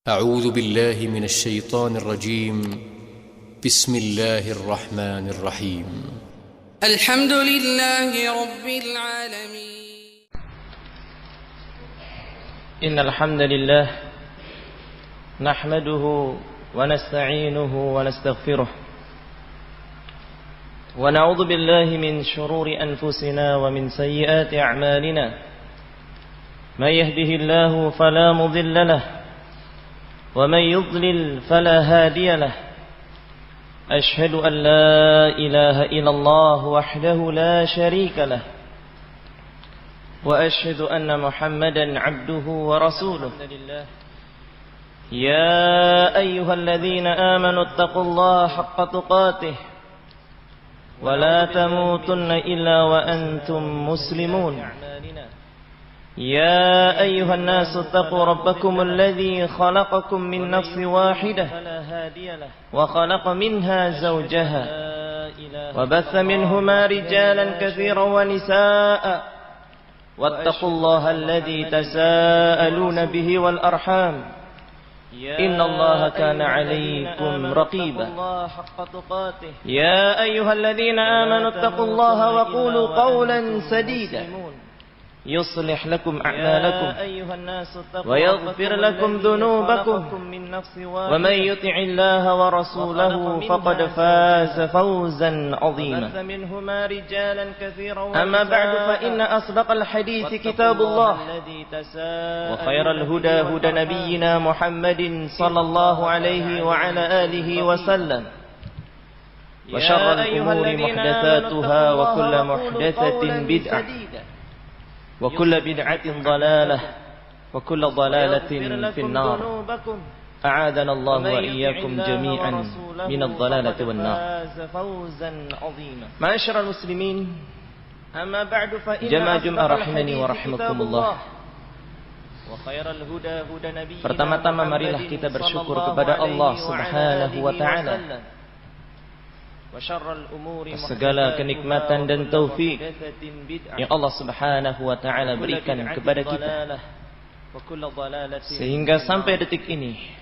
أعوذ بالله من الشيطان الرجيم. بسم الله الرحمن الرحيم. الحمد لله رب العالمين. إن الحمد لله نحمده ونستعينه ونستغفره ونعوذ بالله من شرور أنفسنا ومن سيئات أعمالنا. من يهده الله فلا مضل له ومن يضلل فلا هادي له. أشهد أن لا إله إلا الله وحده لا شريك له وأشهد أن محمدا عبده ورسوله. يا أيها الذين آمنوا اتقوا الله حق تقاته ولا تموتن إلا وأنتم مسلمون. يا أيها الناس اتقوا ربكم الذي خلقكم من نفس واحدة وخلق منها زوجها وبث منهما رجالا كثيرا ونساء واتقوا الله الذي تساءلون به والأرحام إن الله كان عليكم رقيبا. يا أيها الذين آمنوا اتقوا الله وقولوا قولا سديدا يصلح لكم أعمالكم ويغفر لكم ذنوبكم ومن يطع الله ورسوله فقد فاز فوزا عظيما. أما بعد فإن أصدق الحديث كتاب الله وخير الهدى هدى نبينا محمد صلى الله عليه وعلى آله وسلم وشر الأمور محدثاتها وكل محدثة بدعة وكل بدعة ضلالة وكل ضلالة في النار. أعاذنا الله وإياكم جميعا من الضلالة والنار. معاشر المسلمين، jamaah rahimani wa rahimakumullah. Pertama-tama marilah kita bersyukur kepada Allah Subhanahu wa taala segala kenikmatan dan taufik yang Allah Subhanahu wa taala berikan kepada kita sehingga sampai detik ini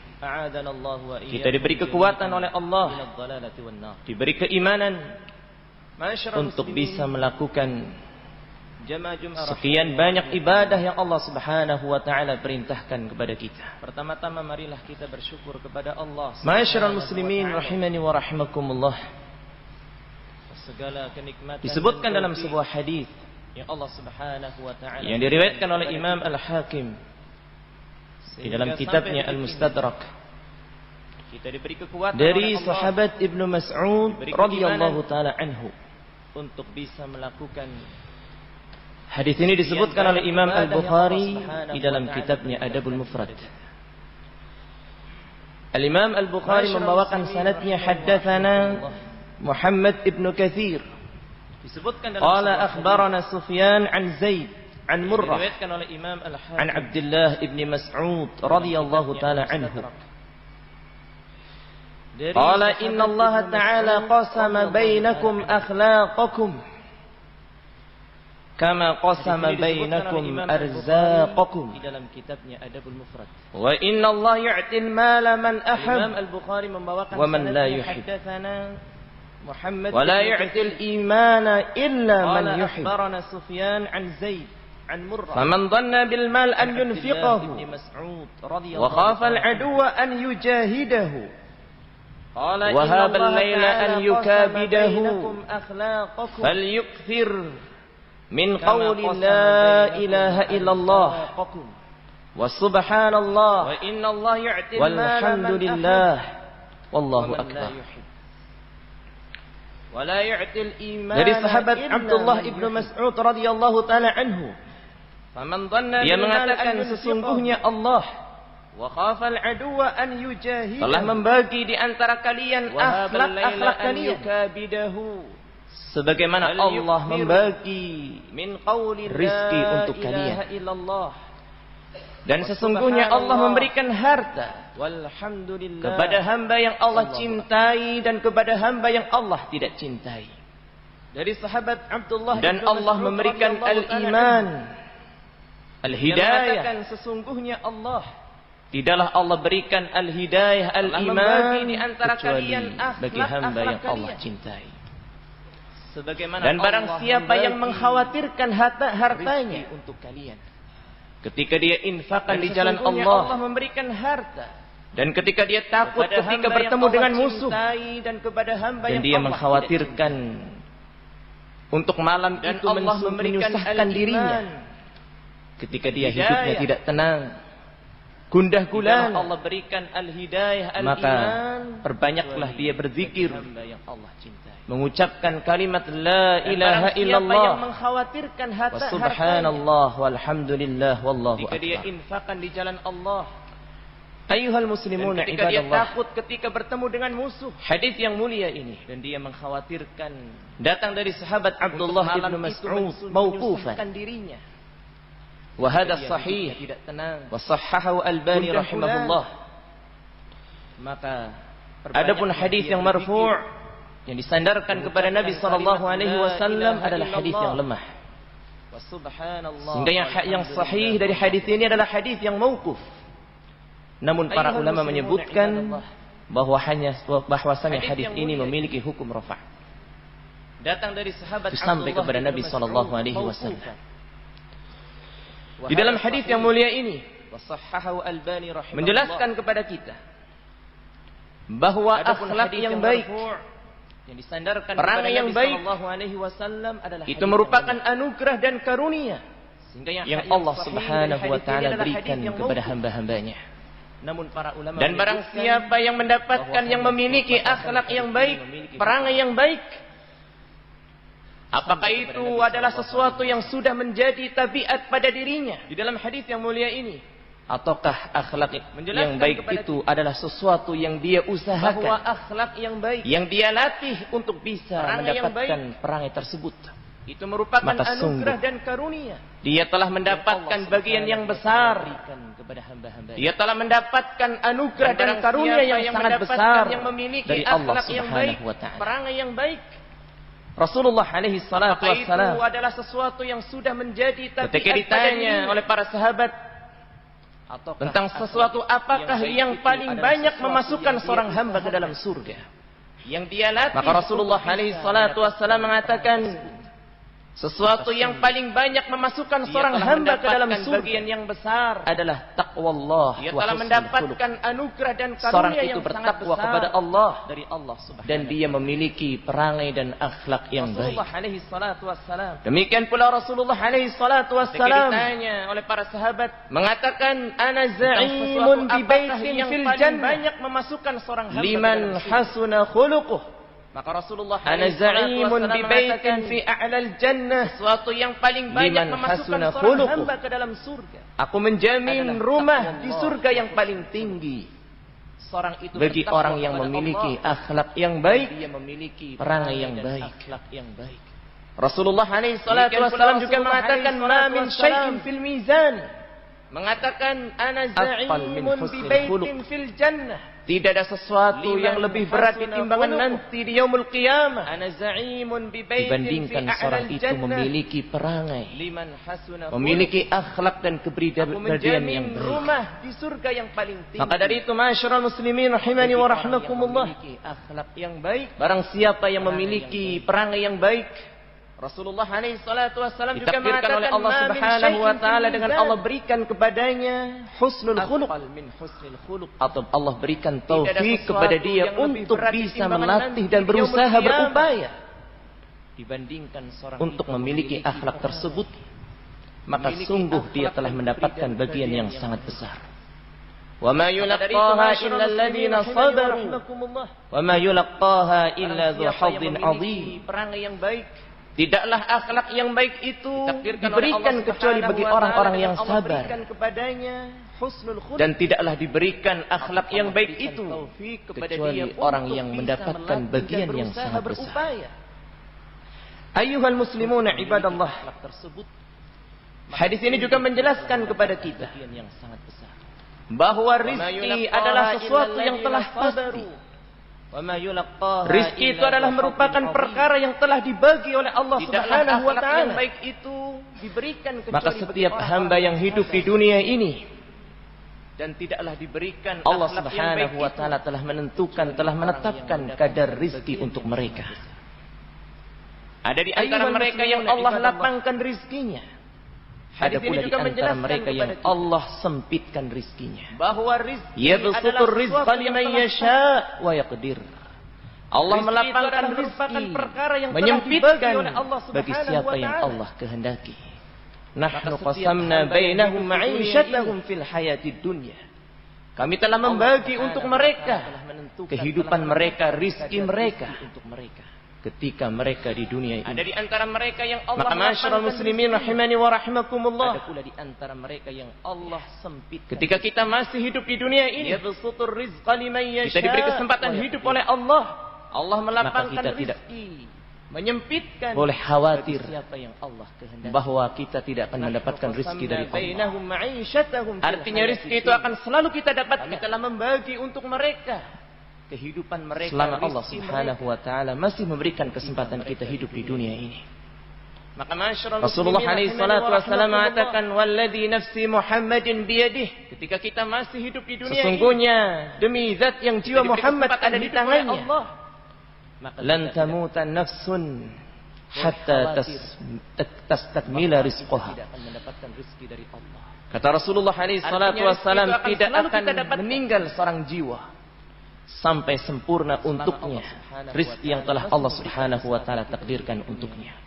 kita diberi kekuatan oleh Allah, diberi keimanan untuk bisa melakukan sekian banyak ibadah yang Allah Subhanahu wa taala perintahkan kepada kita. Pertama-tama marilah kita bersyukur kepada Allah. Ma'asyiral muslimin rahimani wa rahimakumullah. Disebutkan dalam sebuah hadis yang Allah Subhanahu wa taala yang diriwayatkan oleh Imam Al-Hakim di dalam kitabnya Al-Mustadrak dari sahabat Ibnu Mas'ud radhiyallahu taala anhu untuk bisa melakukan. Hadis ini disebutkan oleh Imam Al-Bukhari di dalam kitabnya Adabul Mufrad. Al-Imam Al-Bukhari membawakan sanadnya haddatsana Muhammad ibn Katsir qala akhbarana Sufyan an Zaid an Murrah an Abdullah ibn Mas'ud radhiyallahu ta'ala anhu qala inna Allah ta'ala qasama bainakum akhlaqakum kama qasama bainakum arzaqakum di dalam kitabnya Adabul Mufrad. Wa inna Allah yu'til mala man ahab wa man la yuhib. ولا يعطي الإيمان إلا من يحب. فمن ظن بالمال أن ينفقه وخاف العدو أن يجاهده وهاب الليل أن يكابده فليكثر من قول لا إله إلا الله وسبحان الله والحمد لله والله أكبر. Dari sahabat Abdullah ibn Mas'ud radhiyallahu taala anhu, dia mengatakan sesungguhnya Allah telah membagi di antara kalian akhlak-akhlak kalian sebagaimana Allah membagi rizki untuk kalian. Dan sesungguhnya Allah memberikan harta kepada hamba yang Allah cintai dan kepada hamba yang Allah tidak cintai. Dari sahabat Abdullah dan Allah memberikan al-iman, al-hidayah. Sesungguhnya Allah Tidaklah Allah berikan al-hidayah, al-iman di antara kalian bagi hamba yang Allah cintai. Dan barang siapa yang mengkhawatirkan hartanya untuk kalian, ketika dia infakkan di jalan Allah memberikan harta, dan ketika dia takut ketika bertemu dengan musuh, dan dia mengkhawatirkan untuk malam itu menyusahkan dirinya, ketika dia hidupnya tidak tenang, gundah gulana, Allah berikan al-hidayah, maka perbanyaklah dia berzikir, mengucapkan kalimat la ilaha illallah, yang mengkhawatirkan wa subhanallah walhamdulillah wallahu akbar, ketika dia infakkan di jalan Allah. Ayyuhal muslimun, ketika dia takut ketika bertemu dengan musuh, hadis yang mulia ini, dan dia mengkhawatirkan, datang dari sahabat Abdullah ibn Mas'ud mauqufan dirinya. Wa hadha sahih wa sahhahu Albani rahimahullah. Maka adapun hadis yang marfu' yang disandarkan kepada Nabi sallallahu alaihi wasallam adalah hadis yang lemah. Sehingga yang sahih dari hadis ini adalah hadis yang mauquf. Namun para ulama menyebutkan bahwasanya hadis ini memiliki hukum rafa'. Datang dari sahabat sampai kepada Nabi sallallahu alaihi wasallam. Di dalam hadis yang mulia ini menjelaskan kepada kita bahwa akhlak yang baik, yang disandarkan perangai yang baik itu merupakan anugerah dan karunia yang Allah Subhanahu wa taala berikan kepada hamba-hambanya. Dan barang siapa yang mendapatkan, yang memiliki akhlak yang baik, perangai yang baik, apakah itu adalah sesuatu yang sudah menjadi tabiat pada dirinya di dalam hadis yang mulia ini, ataukah akhlak yang baik itu adalah sesuatu yang dia usahakan, bahwa akhlak yang baik yang dia latih untuk bisa mendapatkan perangai tersebut, itu merupakan anugerah dan karunia. Dia telah mendapatkan bagian yang besar, dia telah mendapatkan anugerah dan karunia yang sangat besar dari Allah Subhanahu wa taala, perangai yang baik. Rasulullah alaihi salatu wassalam, itu adalah sesuatu yang sudah menjadi tabiat. Ketika ditanya oleh para sahabat tentang sesuatu apakah yang paling banyak memasukkan seorang hamba ke dalam surga, yang dia latih, maka Rasulullah alaihi salatu wassalam mengatakan sesuatu yang paling banyak memasukkan seorang hamba ke dalam surga, bagian yang besar adalah taqwallah. Dia telah mendapatkan anugerah dan karunia yang sangat besar kepada Allah dari Allah Subhanahu, dan dia memiliki perangai dan akhlak yang baik. Demikian pula Rasulullah alaihi salatu wassalam ditanya oleh para sahabat mengatakan ana za'imun bi baitin fil jannah, banyak memasukkan seorang hamba liman hasuna khuluquh. Maka Rasulullah ana za'imun bi baitin fi a'lal jannah, sesuatu yang paling banyak memasukkan seorang hamba ke dalam surga. Aku menjamin rumah di surga yang paling tinggi seorang itu bagi orang yang memiliki akhlak yang baik, dia memiliki perangai yang baik. Rasulullah alaihi salatu wasallam juga mengatakan ma min syai'in fil mizan, mengatakan ana za'imun bi baitin fil jannah, tidak ada sesuatu yang lebih berat di timbangan nanti di yaumul qiyamah dibandingkan seorang itu memiliki perangai, memiliki akhlak dan kepribadian yang baik. Di surga yang paling tinggi. Maka dari itu ma'asyiral muslimin rahimani wa rahmakumullah, akhlak yang baik, barang siapa yang memiliki perangai yang baik, Rasulullah alaihi salatu wassalam juga mengatakan oleh Allah Subhanahu wa taala, dengan Allah berikan kepadanya husnul khuluq, atau Allah berikan taufik kepada dia untuk bisa melatih dan berusaha berupaya dibandingkan seorang untuk memiliki akhlak tersebut, maka sungguh dia telah mendapatkan bagian yang sangat besar. Wa ma yulaqqaha illa alladziina sabaru wa ma yulaqqaha illa dzu hadzin 'adzim. Perangai yang baik, tidaklah akhlak yang baik itu diberikan kecuali bagi orang-orang yang sabar, dan tidaklah diberikan akhlak yang baik itu kecuali orang yang mendapatkan bagian yang sangat besar. Ayyuhal muslimuna ibadallah, hadis ini juga menjelaskan kepada kita bahwa rizki adalah sesuatu yang telah pasti. Rizki itu adalah merupakan perkara yang telah dibagi oleh Allah Subhanahu wa taala. Maka setiap hamba yang hidup di dunia ini dan tidaklah diberikan Allah Subhanahu wa taala telah menentukan, telah menetapkan kadar rizki untuk mereka. Ada di antara mereka yang Allah lapangkan rizkinya. Ada pula di antara mereka yang Allah sempitkan rizkinya. Bahwa rizki yabsutur rizqa liman yasha wa yaqdir. Allah melapangkan rizki, menyempitkan bagi siapa yang Allah kehendaki. Nahnu qasamna bainahum ma'isyatahum fil hayatid dunya. Kami telah membagi untuk mereka kehidupan mereka, rizki mereka ketika mereka di dunia ini. Ada di antara mereka yang Allah ma'asyiral muslimin rahimani wa rahimakumullah. Ada pula di antara mereka yang Allah sempitkan. Ketika kita masih hidup di dunia ini, yabsutur rizqa liman yasha. Kita diberi kesempatan hidup oleh Allah. Allah melapangkan rizki, menyempitkan. Boleh khawatir siapa yang Allah kehendaki bahwa kita tidak akan mendapatkan rizki dari Allah. Artinya rizki itu akan selalu kita dapatkan. Kami telah membagi untuk mereka kehidupan mereka selama Allah Subhanahu wa taala masih memberikan kesempatan kita hidup di dunia ini. Maka Rasulullah alaihi salatu wasallam mengatakan walladzi nafsi Muhammadin biyadihi, ketika kita masih hidup di dunia sesungguhnya ini, demi zat yang jiwa Muhammad ada di tangannya, lan tamuta nafsun hatta tastakmila rizqaha. Kata Rasulullah alaihi salatu wasallam, tidak akan meninggal seorang jiwa sampai sempurna untuknya rizki yang telah Allah Subhanahu wa taala takdirkan untuknya.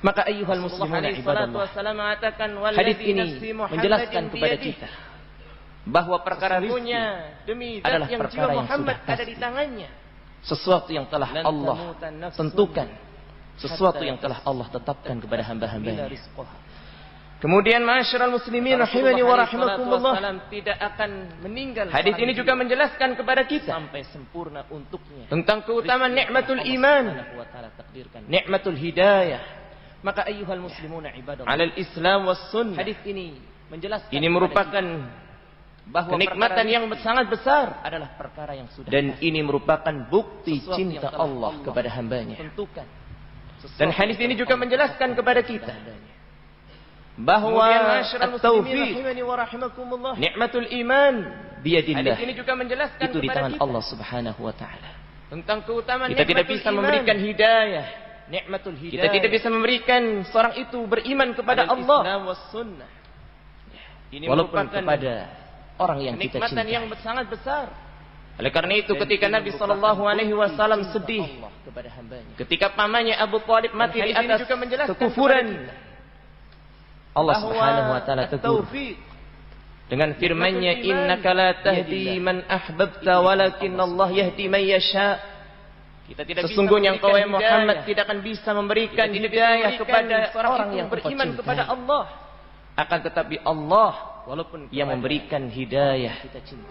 Maka ayyuhal muslimun ibadallah, hadis ini menjelaskan kepada kita bahwa perkara rizki adalah perkara yang sudah pasti, sesuatu yang telah Allah tentukan, sesuatu yang telah Allah tetapkan kepada hamba-hambanya. Kemudian ma'asyiral muslimin rahimani wa rahimakumullah, tidak akan meninggal. Hadis ini juga menjelaskan kepada kita sampai sempurna untuknya tentang keutamaan nikmatul iman, nikmatul hidayah. Maka ayyuhal muslimuna ibadallah, 'alal islam was sunnah. Hadis ini menjelaskan ini merupakan bahwa kenikmatan yang sangat besar adalah perkara yang sudah dan ini merupakan bukti cinta Allah kepada hambanya. Dan hadis ini juga menjelaskan kepada kita bahwa at-taufiq nikmatul iman biyadillah, ini juga menjelaskan itu di tangan Allah Subhanahu wa taala. Tentang keutamaan kita tidak bisa memberikan hidayah, nikmatul hidayah. Kita tidak bisa memberikan seorang itu beriman kepada Allah walaupun kepada orang yang kita cintai. Kenikmatan yang sangat besar. Oleh karena itu ketika Nabi sallallahu alaihi wasallam sedih ketika pamannya Abu Thalib mati di atas kekufuran, Allah Subhanahu wa taala tegur dengan firman-Nya, innaka la tahdi man ahbabta walakin Allah yahdi man yasha. Sesungguhnya engkau Muhammad tidak akan bisa memberikan hidayah kepada orang yang beriman kepada Allah, akan tetapi Allah walaupun yang memberikan hidayah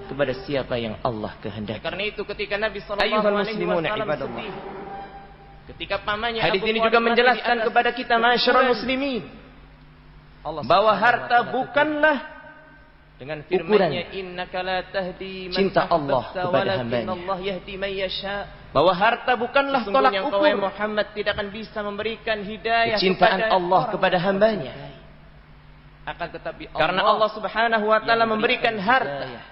kepada siapa yang Allah kehendaki. Karena itu ketika Nabi sallallahu alaihi wasallam ketika pamannya hadis ini juga menjelaskan kepada kita masyarul muslimin bahwa harta bukanlah dengan firman-Nya innaka la tahdi man cinta Allah kepada hamba-Nya, bahwa harta bukanlah tolak ukur. Muhammad tidak akan bisa memberikan hidayah kecintaan Allah kepada hamba-Nya, akan tetapi karena Allah Subhanahu wa taala memberikan harta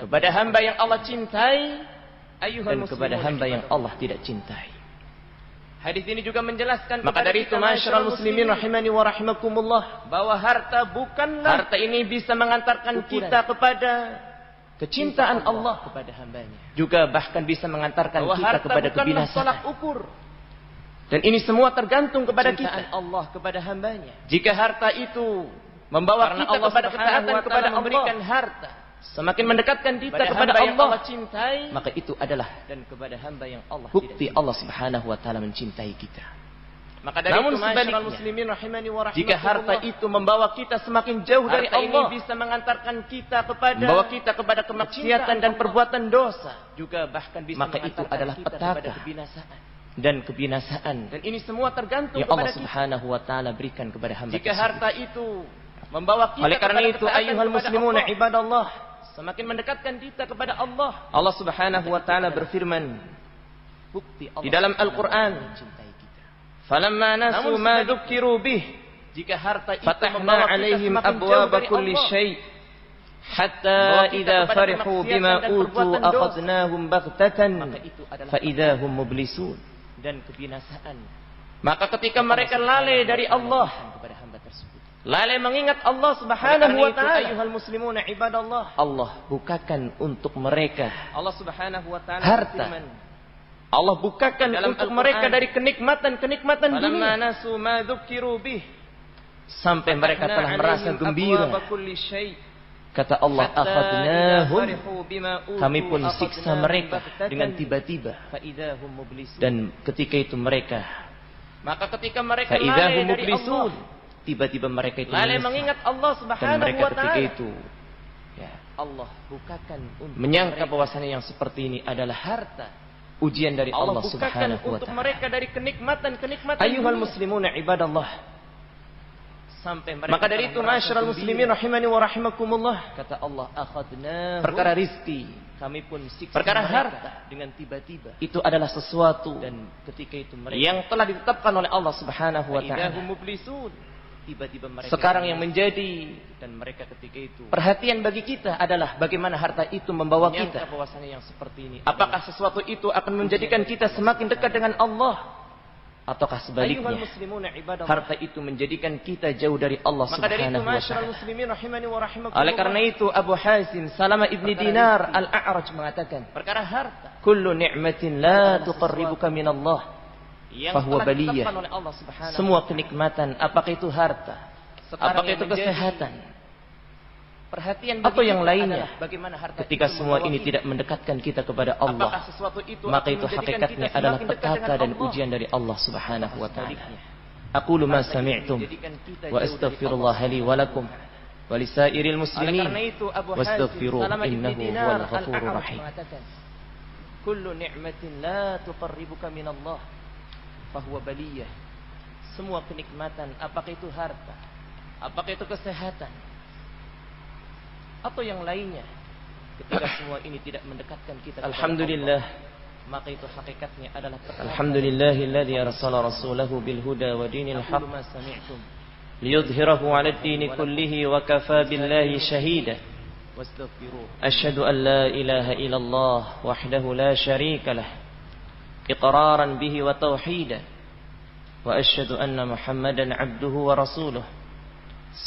kepada hamba yang Allah cintai dan kepada hamba yang Allah tidak cintai. Hadis ini juga menjelaskan maka dari itu masyarul muslimin rahimani wa rahimakumullah, bahwa harta bukanlah, harta ini bisa mengantarkan kita kepada kecintaan Allah kepada hambanya, juga bahkan bisa mengantarkan kita kepada kebinasaan. Ukur. Dan ini semua tergantung kepada kita, Allah kepada hambanya. Jika harta itu membawa kita kepada ketaatan kepada Allah, memberikan harta semakin mendekatkan kita kepada Allah cintai, maka itu adalah dan kepada hamba yang Allah bukti Allah Subhanahu wa taala mencintai kita. Maka dari namun sebaliknya, jika harta itu membawa kita semakin jauh dari Allah, ini bisa mengantarkan kita kepada membawa kita kepada kemaksiatan dan perbuatan dosa, juga bahkan bisa maka itu adalah petaka dan kebinasaan. Dan ini semua tergantung yang Allah Subhanahu wa taala berikan kepada hamba. Jika harta itu membawa kita oleh karena itu ayyuhal muslimuna ibadallah, semakin mendekatkan kita kepada Allah. Allah Subhanahu wa taala berfirman di dalam Al-Qur'an, falamma nasu ma dzukiru bih, jika harta itu fatahna alaihim abwaaba kulli syai hatta idza farihu bima utu akhadnahum baghtatan fa idza hum mublisun, dan kebinasaan. Maka ketika mereka lalai dari Allah, lalai mengingat Allah Subhanahu wa taala, ayuhal muslimuna ibadallah, Allah bukakan untuk mereka Allah Subhanahu wa taala harta. Allah bukakan untuk mereka dari kenikmatan-kenikmatan dunia. Nasu ma dzukiru bih, sampai mereka telah merasa gembira. Kata Allah, akhadnahum, kami pun siksa mereka dengan tiba-tiba. Dan ketika itu mereka, maka ketika mereka lalai dari Allah, tiba-tiba mereka itu lalai mengingat Allah Subhanahu wa taala. Ketika itu, ya, Allah bukakan menyangka bahwasanya yang seperti ini adalah harta, ujian dari Allah Subhanahu wa taala untuk mereka dari kenikmatan-kenikmatan. Ayuhal muslimuna ibadallah. Sampai mereka, maka dari itu masyarul muslimin rahimani wa rahimakumullah, kata Allah, akhadna, perkara rizki kami pun siksa, perkara harta dengan tiba-tiba, itu adalah sesuatu dan ketika itu mereka yang telah ditetapkan oleh Allah Subhanahu wa taala. Tiba-tiba mereka sekarang yang menjadi dan mereka ketika itu perhatian bagi kita adalah bagaimana harta itu membawa kita. Yang seperti ini, apakah sesuatu itu akan menjadikan kita semakin dekat dengan Allah, ataukah sebaliknya harta itu menjadikan kita jauh dari Allah Subhanahu wa taala. Oleh karena itu Abu Hazim Salamah ibni Dinar Al-A'raj mengatakan, perkara harta, kullu ni'matin la tuqarribuka min Allah fahuwa baliyah. Semua kenikmatan, apakah itu harta, apakah itu kesehatan, perhatian atau yang lainnya, ketika semua ini tidak mendekatkan kita kepada Allah, maka itu hakikatnya adalah petaka dan ujian dari Allah Subhanahu wa taala. Aqulu ma sami'tum wa astaghfirullah li wa lakum wa lisairil muslimin wastaghfiruh innahu huwal ghafurur rahim. Kullu ni'matin la tuqarribuka min Allah fahuwa baliyah. Semua kenikmatan, apakah itu harta, apakah itu kesehatan, atau yang lainnya, ketika semua ini tidak mendekatkan kita kepada Alhamdulillah, Allah, maka itu hakikatnya adalah Alhamdulillahilladzi arsala rasulahu bil huda wa dinil haqq liyudhhirahu 'ala ad-din kullihi wa kafa billahi shahida. Asyhadu an la ilaha illallah wahdahu la syarika lah iqraran bihi wa tauhida, wa asyhadu anna Muhammadan 'abduhu wa rasuluh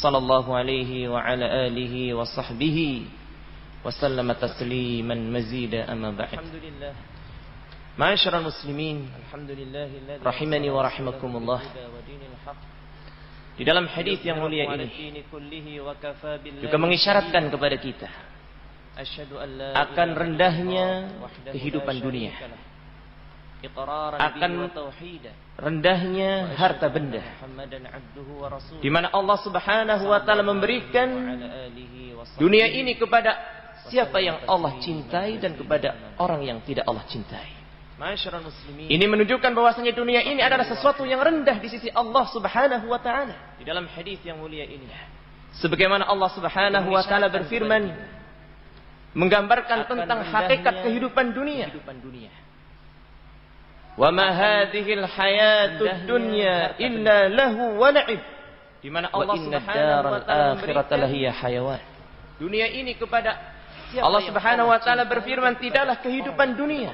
sallallahu alaihi wa ala alihi wa sahbihi wa sallama tasliman mazida amma ba'd. Alhamdulillah. Ma'asyiral muslimin, rahimani wa rahimakumullah. Di dalam hadis yang mulia ini juga mengisyaratkan kepada kita akan rendahnya kehidupan dunia, akan rendahnya harta benda, di mana Allah Subhanahu wa taala memberikan dunia ini kepada siapa yang Allah cintai dan kepada orang yang tidak Allah cintai. Ini menunjukkan bahwasanya dunia ini adalah sesuatu yang rendah di sisi Allah Subhanahu wa taala. Di dalam hadis yang mulia ini, sebagaimana Allah Subhanahu wa taala berfirman menggambarkan tentang hakikat kehidupan dunia. Wa ma hadhil hayatud dunya illa lahu wa la'ib. Di mana Allah Subhanahu wa taala akhirata lahiya hayawan. Dunia ini kepada Allah Subhanahu wa taala berfirman, tidaklah kehidupan dunia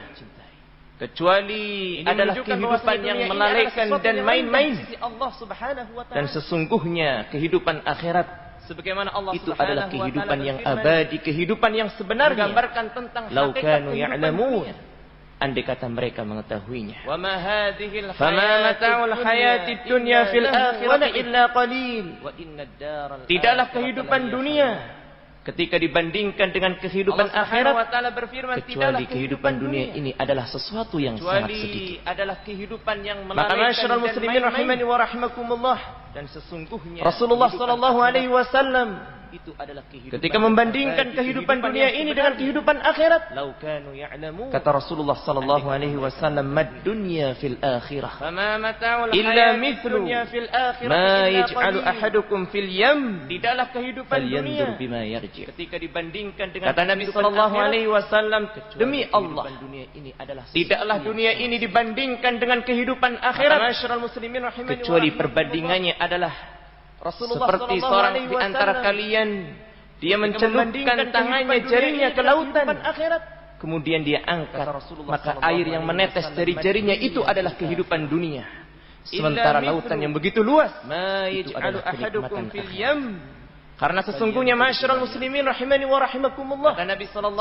kecuali adalah kehidupan yang melalaikan dan main-main. Dan sesungguhnya kehidupan akhirat sebagaimana Allah itu adalah kehidupan yang abadi, kehidupan yang sebenarnya. Gambarkan tentang lau kanu ya'lamun, andai kata mereka mengetahuinya. Fama mata'ul hayatid dunya fil akhirati illa qalil. Tidaklah kehidupan dunia ketika dibandingkan dengan kehidupan akhirat, kecuali kehidupan dunia ini adalah sesuatu yang sangat sedikit. Maka masyarul muslimin rahimani wa rahimakumullah, dan sesungguhnya Rasulullah sallallahu alaihi wasallam itu adalah ketika membandingkan kehidupan dunia ini dengan kehidupan akhirat, kata Rasulullah sallallahu alaihi wasallam, mad dunya fil akhirah illa mithlu ma yaj'alu ahadukum fil yam, tidaklah kehidupan dunia bima yarji, ketika dibandingkan dengan kata Nabi sallallahu alaihi wasallam, demi Allah tidaklah dunia ini dibandingkan dengan kehidupan akhirat kecuali perbandingannya adalah Rasulullah seperti seorang di antara kalian Dia mencelupkan tangannya, jarinya ke lautan. Kemudian dia angkat. Maka air yang menetes dari jarinya itu adalah kehidupan dunia. Sementara lautan yang begitu luas, itu adalah kenikmatan akhirat. Karena sesungguhnya masyarul muslimin rahimani wa rahimakumullah,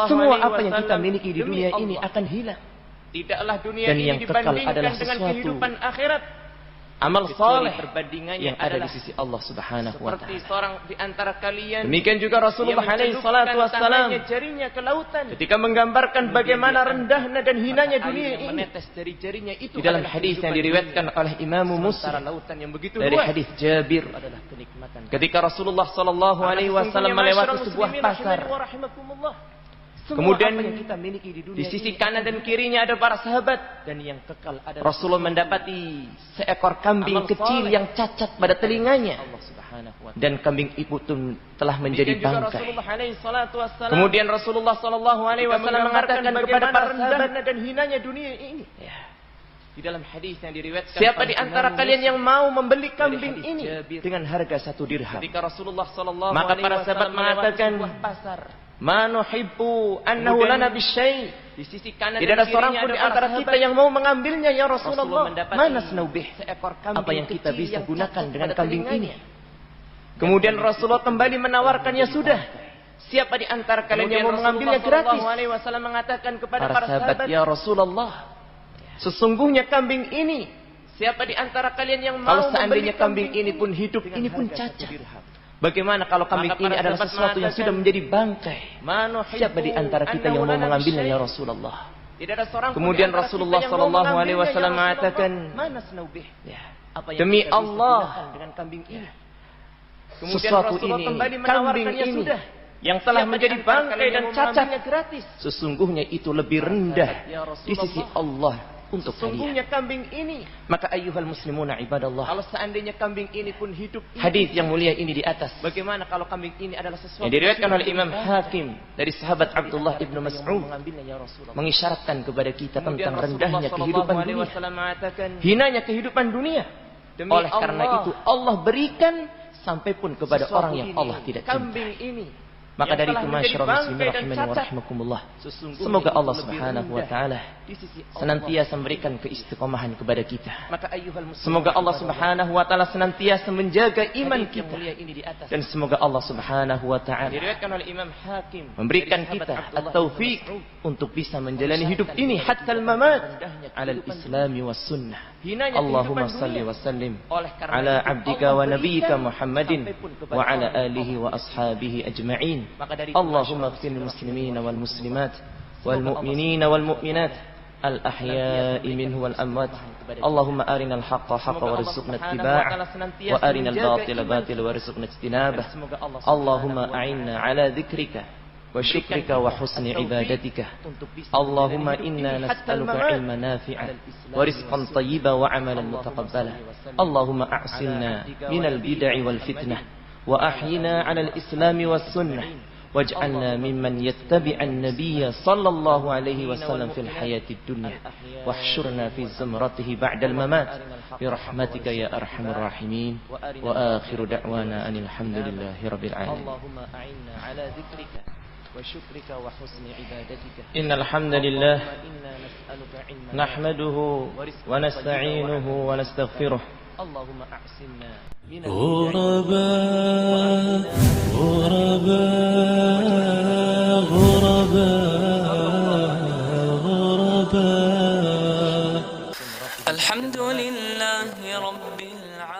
semua apa yang kita miliki di dunia ini akan hilang. Tidaklah dunia ini dibandingkan dengan kehidupan akhirat. Amal saleh perbandingannya yang ada di sisi Allah Subhanahu wa taala. Seperti seorang di antara kalian. Demikian juga Rasulullah alaihi salatu wassalam jarinya ke lautan ketika menggambarkan bagaimana rendahnya dan hinanya dunia ini. Menetes dari jarinya itu di dalam hadis yang diriwayatkan oleh Imam Muslim dari hadis Jabir adalah kenikmatan. Ketika Rasulullah sallallahu alaihi wasallam melewati sebuah pasar, kemudian kita miliki di sisi kanan dan kirinya ada para sahabat, dan yang kekal adalah Rasulullah mendapati seekor kambing kecil yang cacat pada telinganya, dan kambing itu telah menjadi bangkai. Kemudian Rasulullah sallallahu alaihi wasallam mengatakan kepada para sahabat dan hinanya dunia ini. Di dalam hadis yang diriwayatkan, siapa di antara kalian yang mau membeli kambing ini dengan harga 1 dirham? Maka para sahabat mengatakan, ma nuhibbu annahu lana bisyai. Di sisi kanan tidak ada seorang pun di antara kita yang mau mengambilnya ya Rasulullah. Mana snaubih, apa yang kita bisa gunakan dengan kambing ini? Kemudian Rasulullah kembali menawarkannya, sudah, siapa di antara kalian yang mau mengambilnya gratis? Rasulullah mengatakan kepada para sahabat, ya Rasulullah, sesungguhnya kambing ini, siapa di antara kalian yang mau, kalau seandainya kambing ini pun hidup, ini pun cacat, bagaimana kalau kambing ini adalah sesuatu yang sudah menjadi bangkai? Siapa di antara kita yang mau mengambilnya ya Rasulullah? Kemudian Rasulullah sallallahu alaihi wasallam mengatakan, demi Allah, sesuatu ini, kambing ini yang telah menjadi bangkai dan cacatnya gratis, sesungguhnya itu lebih rendah di sisi Allah untuk sesungguhnya kambing ini. Maka ayyuhal muslimuna ibadallah, kalau seandainya kambing ini pun hidup, hadis yang mulia ini di atas, bagaimana kalau kambing ini adalah sesuatu yang diriwayatkan oleh Imam Hakim dari sahabat Abdullah ibnu Mas'ud, mengisyaratkan kepada kita tentang rendahnya kehidupan dunia, hinanya kehidupan dunia. Oleh karena itu Allah berikan sampai pun kepada orang yang Allah tidak cinta. Maka dari itu masyarul muslimin rahimani wa rahimakumullah, semoga Allah Subhanahu wa taala senantiasa memberikan keistiqomahan kepada kita. Semoga Allah Subhanahu wa taala senantiasa menjaga iman kita, dan semoga Allah Subhanahu wa taala memberikan kita at-taufik untuk bisa menjalani hidup ini hatta al-mamat ala al-islam was sunnah. Allahumma salli wa sallim ala abdika wa nabiyyika Muhammadin wa ala alihi wa ashabihi ajma'in. Allahumma ighfir lil muslimina wal muslimat wal mu'minina wal mu'minat al ahya'i minhu wal amwat. Allahumma arinal haqqa haqqan warzuqna ittiba'ah wa arinal batila batilan warzuqna ijtinabah. Allahumma a'inna ala dzikrika wa syukrika wa husni ibadatika. Allahumma inna nas'aluka ilman nafi'an wa rizqan tayyiban wa amalan mutaqabbala. Allahumma a'silna minal bid'i wal fitnah wa ahyina 'alal islami was sunnah waj'alna mimman yattabi'an nabiyya sallallahu alaihi wasallam fil hayatid dunya wahsyurna fi zumratihi ba'dal mamat bi rahmatika ya arhamar rahimin wa akhiru da'wana anil hamdulillahi rabbil alamin. Allahumma a'inna 'ala dzikrika wa syukrika wa husni ibadatika. Innal hamdalillah nahmaduhu wa nasta'inuhu wa nastaghfiruh. Allahumma a'sinna غرباء غرباء غرباء غرباء الحمد لله رب العالمين.